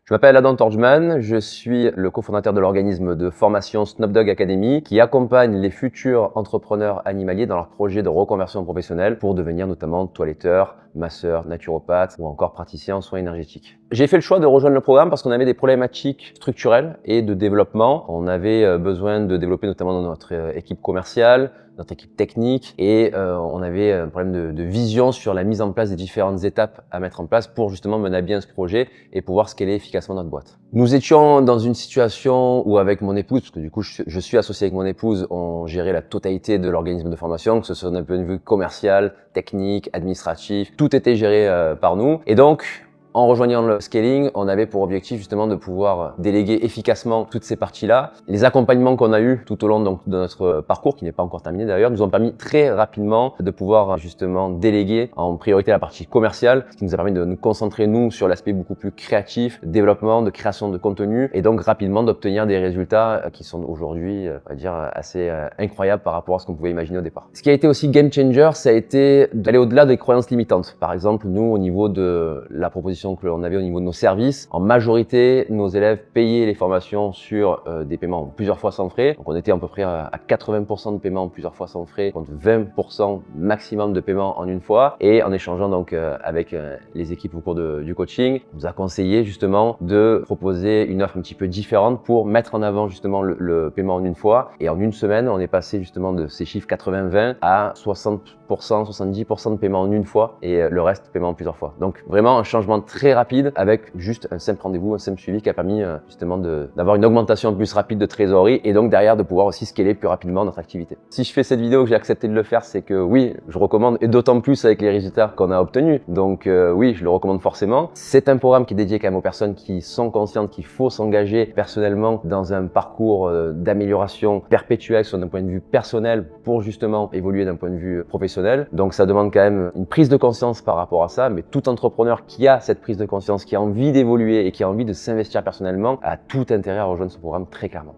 Je m'appelle Adam Torgman, je suis le cofondateur de l'organisme de formation Snopdog Academy qui accompagne les futurs entrepreneurs animaliers dans leurs projets de reconversion professionnelle pour devenir notamment toiletteur, masseur, naturopathe ou encore praticien en soins énergétiques. J'ai fait le choix de rejoindre le programme parce qu'on avait des problématiques structurelles et de développement. On avait besoin de développer notamment notre équipe commerciale, notre équipe technique et on avait un problème de vision sur la mise en place des différentes étapes à mettre en place pour justement mener à bien ce projet et pouvoir scaler efficacement notre boîte. Nous étions dans une situation où avec mon épouse, parce que du coup je suis associé avec mon épouse, on gérait la totalité de l'organisme de formation, que ce soit d'un point de vue commercial, technique, administratif, tout était géré par nous. Et donc, en rejoignant le scaling, on avait pour objectif justement de pouvoir déléguer efficacement toutes ces parties-là. Les accompagnements qu'on a eus tout au long de notre parcours, qui n'est pas encore terminé d'ailleurs, nous ont permis très rapidement de pouvoir justement déléguer en priorité la partie commerciale, ce qui nous a permis de nous concentrer nous sur l'aspect beaucoup plus créatif, développement, de création de contenu et donc rapidement d'obtenir des résultats qui sont aujourd'hui, on va dire, assez incroyables par rapport à ce qu'on pouvait imaginer au départ. Ce qui a été aussi game changer, ça a été d'aller au-delà des croyances limitantes. Par exemple, nous, au niveau de la proposition que l'on avait au niveau de nos services. En majorité, nos élèves payaient les formations sur des paiements plusieurs fois sans frais. Donc on était à peu près à 80% de paiements plusieurs fois sans frais, contre 20% maximum de paiements en une fois. Et en échangeant donc avec les équipes au cours du coaching, on nous a conseillé justement de proposer une offre un petit peu différente pour mettre en avant justement le paiement en une fois. Et en une semaine, on est passé justement de ces chiffres 80-20 à 60%, 70% de paiement en une fois et le reste paiement en plusieurs fois. Donc vraiment un changement très rapide avec juste un simple rendez-vous, un simple suivi qui a permis justement d'avoir une augmentation plus rapide de trésorerie et donc derrière de pouvoir aussi scaler plus rapidement notre activité. Si je fais cette vidéo, que j'ai accepté de le faire, c'est que oui, je recommande et d'autant plus avec les résultats qu'on a obtenus. Donc oui, je le recommande forcément. C'est un programme qui est dédié quand même aux personnes qui sont conscientes qu'il faut s'engager personnellement dans un parcours d'amélioration perpétuelle, soit d'un point de vue personnel pour justement évoluer d'un point de vue professionnel. Donc ça demande quand même une prise de conscience par rapport à ça, mais tout entrepreneur qui a cette prise de conscience, qui a envie d'évoluer et qui a envie de s'investir personnellement, a tout intérêt à rejoindre ce programme très clairement.